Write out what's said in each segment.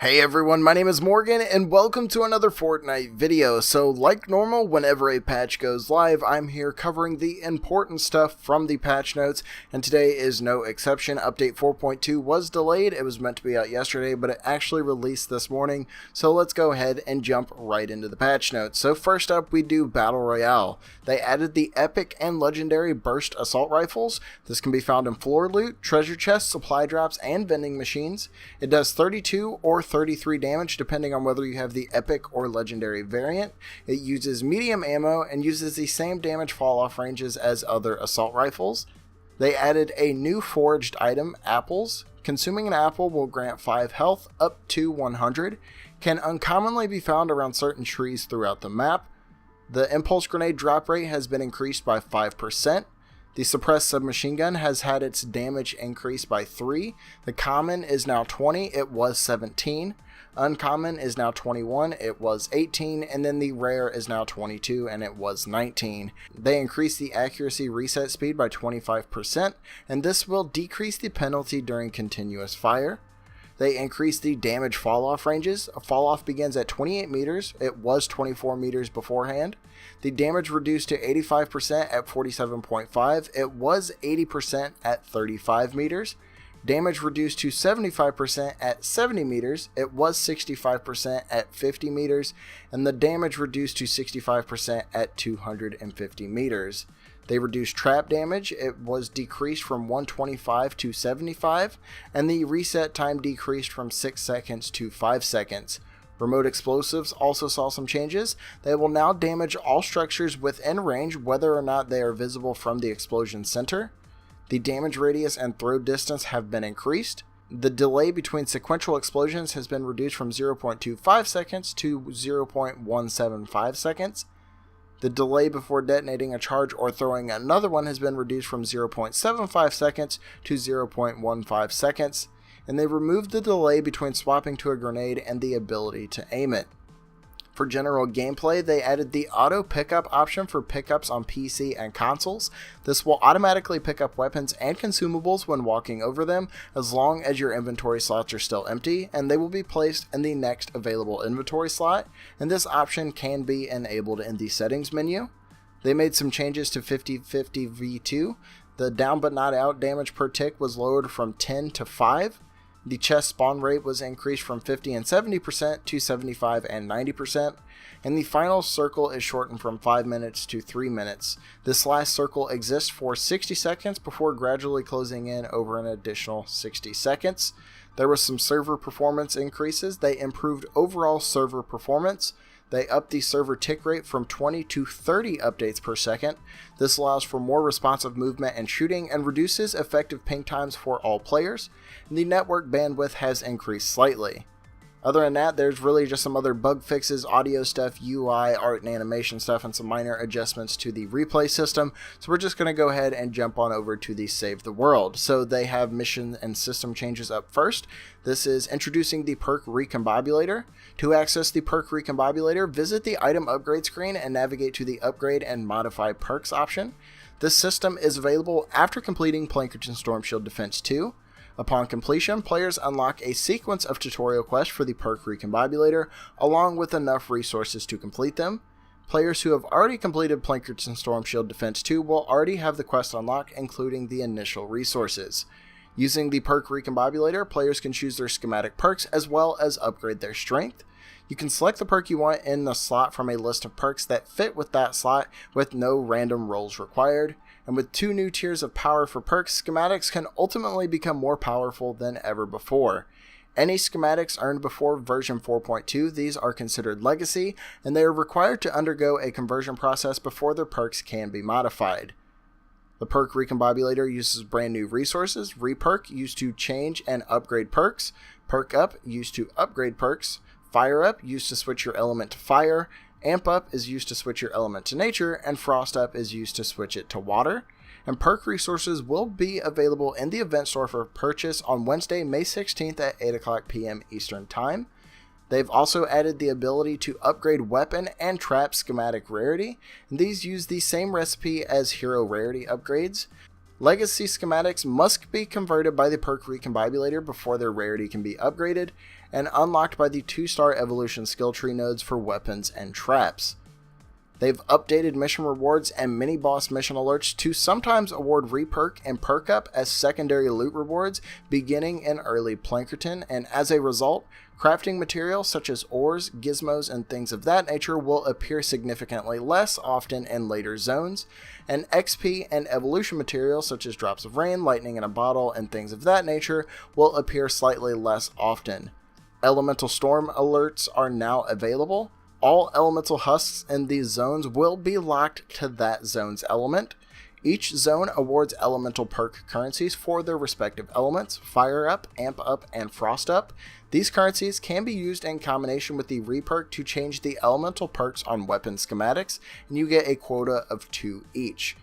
Hey everyone, my name is Morgan and welcome to another Fortnite video. So like normal, whenever a patch goes live, I'm here covering the important stuff from the patch notes, and today is no exception. Update 4.2 was delayed. It was meant to be out yesterday, but it actually released this morning. So let's go ahead and jump right into the patch notes. So first up, we do Battle Royale. They added the epic and legendary burst assault rifles. This can be found in floor loot, treasure chests, supply drops, and vending machines. It does 32 or 33 damage depending on whether you have the epic or legendary variant. It uses medium ammo and uses the same damage fall off ranges as other assault rifles. They added a new foraged item, apples. Consuming an apple will grant 5 health up to 100. Can uncommonly be found around certain trees throughout the map. The impulse grenade drop rate has been increased by 5%. The suppressed submachine gun has had its damage increased by 3. The common is now 20, it was 17. Uncommon is now 21, it was 18, and then the rare is now 22 and it was 19. They increased the accuracy reset speed by 25%, and this will decrease the penalty during continuous fire. They increased the damage fall-off ranges. A fall-off begins at 28 meters. It was 24 meters beforehand. The damage reduced to 85% at 47.5. It was 80% at 35 meters. Damage reduced to 75% at 70 meters. It was 65% at 50 meters. And the damage reduced to 65% at 250 meters. They reduced trap damage. It was decreased from 125 to 75, and the reset time decreased from 6 seconds to 5 seconds. Remote explosives also saw some changes. They will now damage all structures within range, whether or not they are visible from the explosion center. The damage radius and throw distance have been increased. The delay between sequential explosions has been reduced from 0.25 seconds to 0.175 seconds. The delay before detonating a charge or throwing another one has been reduced from 0.75 seconds to 0.15 seconds, and they removed the delay between swapping to a grenade and the ability to aim it. For general gameplay, they added the auto pickup option for pickups on PC and consoles. This will automatically pick up weapons and consumables when walking over them, as long as your inventory slots are still empty, and they will be placed in the next available inventory slot, and this option can be enabled in the settings menu. They made some changes to 50/50 V2. The down but not out damage per tick was lowered from 10 to 5. The chest spawn rate was increased from 50 and 70% to 75 and 90%, and the final circle is shortened from 5 minutes to 3 minutes. This last circle exists for 60 seconds before gradually closing in over an additional 60 seconds. There was some server performance increases. They improved overall server performance. They upped the server tick rate from 20 to 30 updates per second. This allows for more responsive movement and shooting and reduces effective ping times for all players. And the network bandwidth has increased slightly. Other than that, there's really just some other bug fixes, audio stuff, UI, art and animation stuff, and some minor adjustments to the replay system. So we're just going to go ahead and jump on over to the Save the World. So they have mission and system changes up first. This is introducing the perk Recombobulator. To access the perk Recombobulator, visit the item upgrade screen and navigate to the upgrade and modify perks option. This system is available after completing Plankerton Storm Shield Defense 2. Upon completion, players unlock a sequence of tutorial quests for the perk Recombobulator, along with enough resources to complete them. Players who have already completed Plankerton Storm Shield Defense 2 will already have the quest unlocked, including the initial resources. Using the perk Recombobulator, players can choose their schematic perks as well as upgrade their strength. You can select the perk you want in the slot from a list of perks that fit with that slot with no random rolls required. And with 2 new tiers of power for perks, schematics can ultimately become more powerful than ever before. Any schematics earned before version 4.2, these are considered legacy, and they are required to undergo a conversion process before their perks can be modified. The perk Recombobulator uses brand new resources. Reperk, used to change and upgrade perks. Perk Up, used to upgrade perks. Fire Up, used to switch your element to fire. Amp Up is used to switch your element to nature, and Frost Up is used to switch it to water. And perk resources will be available in the event store for purchase on Wednesday, May 16th at 8 p.m. Eastern Time. They've also added the ability to upgrade weapon and trap schematic rarity, and these use the same recipe as hero rarity upgrades. Legacy schematics must be converted by the perk recombobulator before their rarity can be upgraded, and unlocked by the 2-star evolution skill tree nodes for weapons and traps. They've updated mission rewards and mini-boss mission alerts to sometimes award reperk and perk up as secondary loot rewards beginning in early Plankerton, and as a result, crafting materials such as ores, gizmos, and things of that nature will appear significantly less often in later zones, and XP and evolution materials such as drops of rain, lightning in a bottle, and things of that nature will appear slightly less often. Elemental storm alerts are now available. All elemental husks in these zones will be locked to that zone's element. Each zone awards elemental perk currencies for their respective elements: Fire Up, Amp Up, and Frost Up. These currencies can be used in combination with the reperk to change the elemental perks on weapon schematics, and you get a quota of 2 each.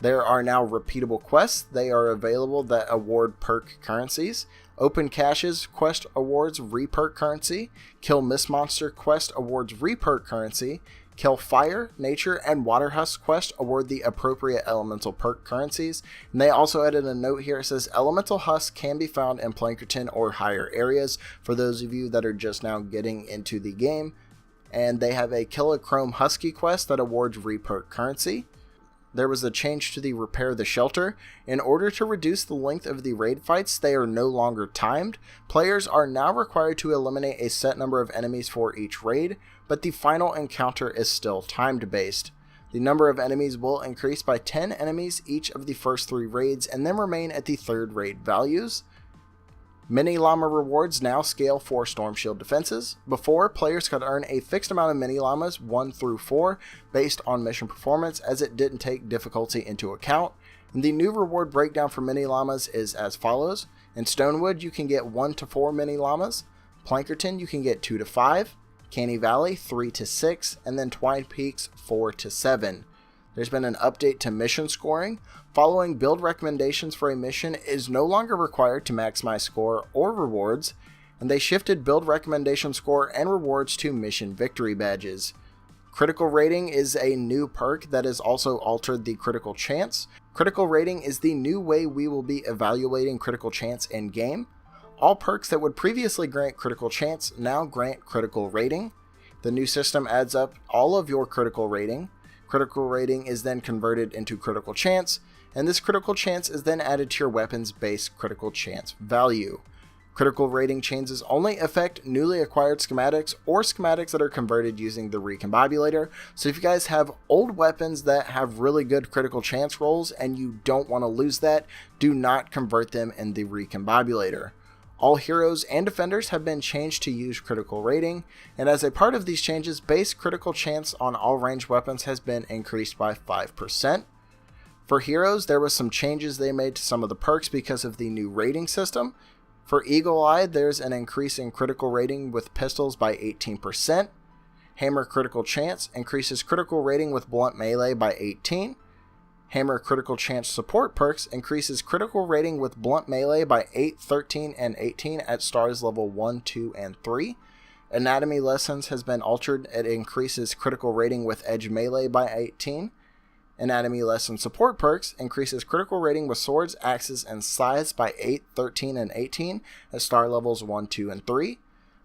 There are now repeatable quests. They are available that award perk currencies. Open Caches quest awards reperk currency. Kill Mist Monster quest awards reperk currency. Kill Fire, Nature, and Water Husk quest award the appropriate elemental perk currencies. And they also added a note here. It says elemental husks can be found in Plankerton or higher areas for those of you that are just now getting into the game. And they have a Kill a Chrome Husky quest that awards reperk currency. There was a change to the Repair the Shelter. In order to reduce the length of the raid fights, they are no longer timed. Players are now required to eliminate a set number of enemies for each raid, but the final encounter is still timed based. The number of enemies will increase by 10 enemies each of the first 3 raids and then remain at the 3rd raid values. Mini Llama rewards now scale for Storm Shield defenses. Before, players could earn a fixed amount of Mini Llamas 1 through 4 based on mission performance, as it didn't take difficulty into account. And the new reward breakdown for Mini Llamas is as follows. In Stonewood, you can get 1 to 4 Mini Llamas. Plankerton, you can get 2 to 5. Canny Valley, 3 to 6. And then Twine Peaks, 4 to 7. There's been an update to mission scoring. Following build recommendations for a mission is no longer required to maximize score or rewards, and they shifted build recommendation score and rewards to mission victory badges. Critical rating is a new perk that has also altered the critical chance. Critical rating is the new way we will be evaluating critical chance in game. All perks that would previously grant critical chance now grant critical rating. The new system adds up all of your critical rating. Critical rating is then converted into critical chance, and this critical chance is then added to your weapon's base critical chance value. Critical rating changes only affect newly acquired schematics or schematics that are converted using the recombobulator. So if you guys have old weapons that have really good critical chance rolls and you don't want to lose that, do not convert them in the recombobulator. All heroes and defenders have been changed to use critical rating, and as a part of these changes, base critical chance on all ranged weapons has been increased by 5%. For heroes, there was some changes they made to some of the perks because of the new rating system. For Eagle Eye, there's an increase in critical rating with pistols by 18%. Hammer Critical Chance increases critical rating with blunt melee by 18. Hammer Critical Chance support perks increases critical rating with blunt melee by 8, 13, and 18 at stars level 1, 2, and 3. Anatomy Lessons has been altered. It increases critical rating with edge melee by 18. Anatomy Lesson support perks increases critical rating with swords, axes, and scythes by 8, 13, and 18 at star levels 1, 2, and 3.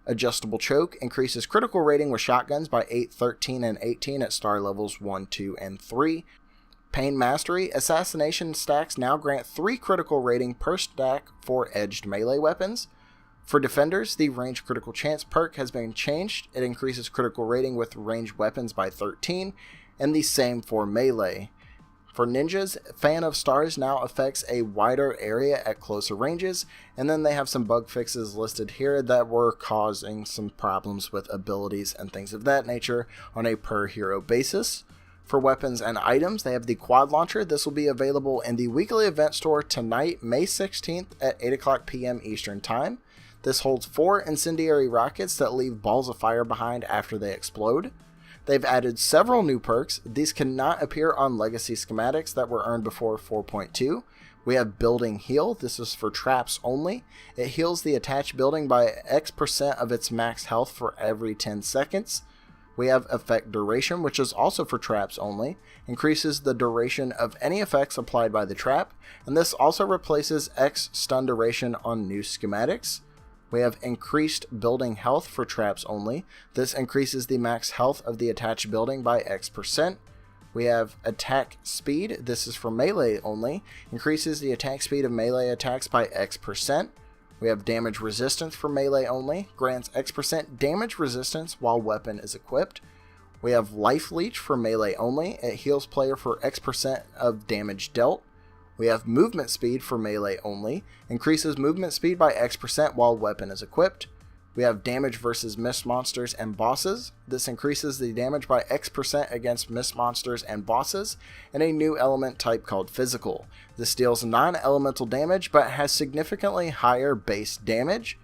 Adjustable Choke increases critical rating with shotguns by 8, 13, and 18 at star levels 1, 2, and 3. Pain Mastery assassination stacks now grant 3 critical rating per stack for edged melee weapons. For defenders, the Range Critical Chance perk has been changed. It increases critical rating with ranged weapons by 13, and the same for melee. For ninjas, Fan of Stars now affects a wider area at closer ranges, and then they have some bug fixes listed here that were causing some problems with abilities and things of that nature on a per hero basis. For weapons and items, they have the Quad Launcher. This will be available in the weekly event store tonight, May 16th at 8 o'clock p.m. Eastern Time. This holds 4 incendiary rockets that leave balls of fire behind after they explode. They've added several new perks. These cannot appear on legacy schematics that were earned before 4.2. We have Building Heal. This is for traps only. It heals the attached building by X% of its max health for every 10 seconds. We have effect duration, which is also for traps only, increases the duration of any effects applied by the trap, and this also replaces X stun duration on new schematics. We have increased building health for traps only. This increases the max health of the attached building by X%. We have attack speed. This is for melee only. Increases the attack speed of melee attacks by X%. We have damage resistance for melee only. Grants X% damage resistance while weapon is equipped. We have life leech for melee only. It heals player for X% of damage dealt. We have movement speed for melee only. Increases movement speed by X% while weapon is equipped. We have damage versus mist monsters and bosses. This increases the damage by X% against mist monsters and bosses, and a new element type called physical. This deals non-elemental damage but has significantly higher base damage.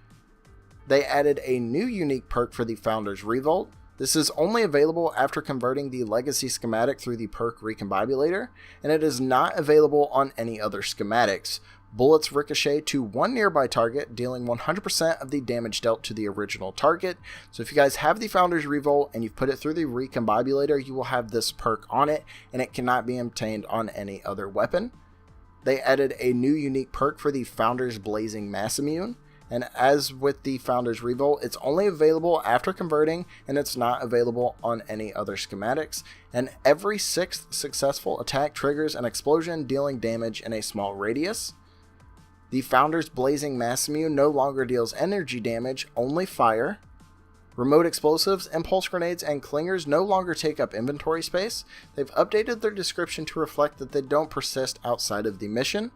They added a new unique perk for the Founder's Revolt. This is only available after converting the legacy schematic through the perk Recombobulator, and it is not available on any other schematics. Bullets ricochet to one nearby target, dealing 100% of the damage dealt to the original target. So if you guys have the Founder's Revolt and you've put it through the Recombobulator, you will have this perk on it, and it cannot be obtained on any other weapon. They added a new unique perk for the Founder's Blazing Mass Immune. And as with the Founder's Revolt, it's only available after converting, and it's not available on any other schematics. And every 6th successful attack triggers an explosion, dealing damage in a small radius. The Founder's Blazing Mass Immune no longer deals energy damage, only fire. Remote explosives, impulse grenades, and clingers no longer take up inventory space. They've updated their description to reflect that they don't persist outside of the mission.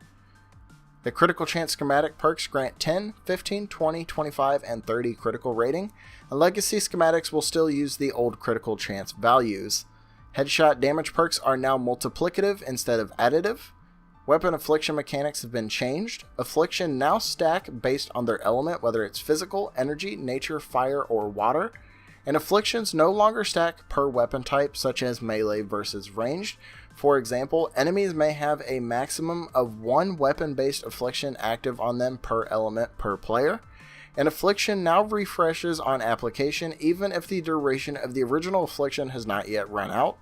The critical chance schematic perks grant 10, 15, 20, 25, and 30 critical rating, and legacy schematics will still use the old critical chance values. Headshot damage perks are now multiplicative instead of additive. Weapon affliction mechanics have been changed. Affliction now stack based on their element, whether it's physical, energy, nature, fire, or water. And afflictions no longer stack per weapon type, such as melee versus ranged. For example, enemies may have a maximum of one weapon-based affliction active on them per element per player. An affliction now refreshes on application even if the duration of the original affliction has not yet run out.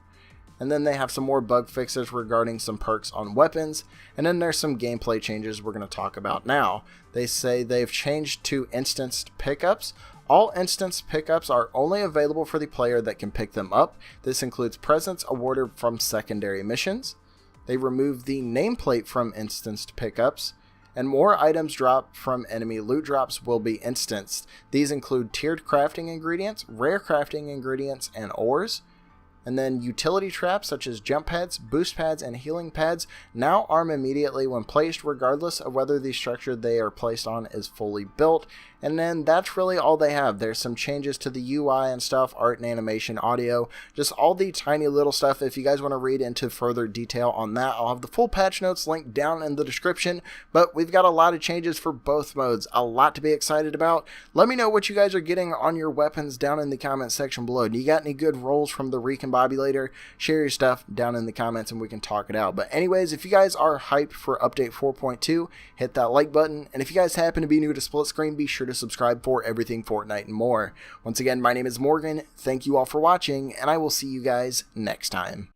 And then they have some more bug fixes regarding some perks on weapons, and then there's some gameplay changes we're going to talk about now. They say they've changed to instanced pickups. All instance pickups are only available for the player that can pick them up. This includes presents awarded from secondary missions. They removed the nameplate from instanced pickups, and more items dropped from enemy loot drops will be instanced. These include tiered crafting ingredients, rare crafting ingredients, and ores. And then utility traps such as jump pads, boost pads, and healing pads now arm immediately when placed, regardless of whether the structure they are placed on is fully built. And then that's really all they have. There's some changes to the UI and stuff, art and animation, audio, just all the tiny little stuff. If you guys want to read into further detail on that, I'll have the full patch notes linked down in the description. But we've got a lot of changes for both modes, a lot to be excited about. Let me know what you guys are getting on your weapons down in the comment section below. Do you got any good rolls from the Recombobulator? Share your stuff down in the comments and we can talk it out. But anyways, if you guys are hyped for update 4.2, hit that like button. And if you guys happen to be new to Split Screen, be sure to subscribe for everything Fortnite and more. Once again, my name is Morgan. Thank you all for watching, and I will see you guys next time.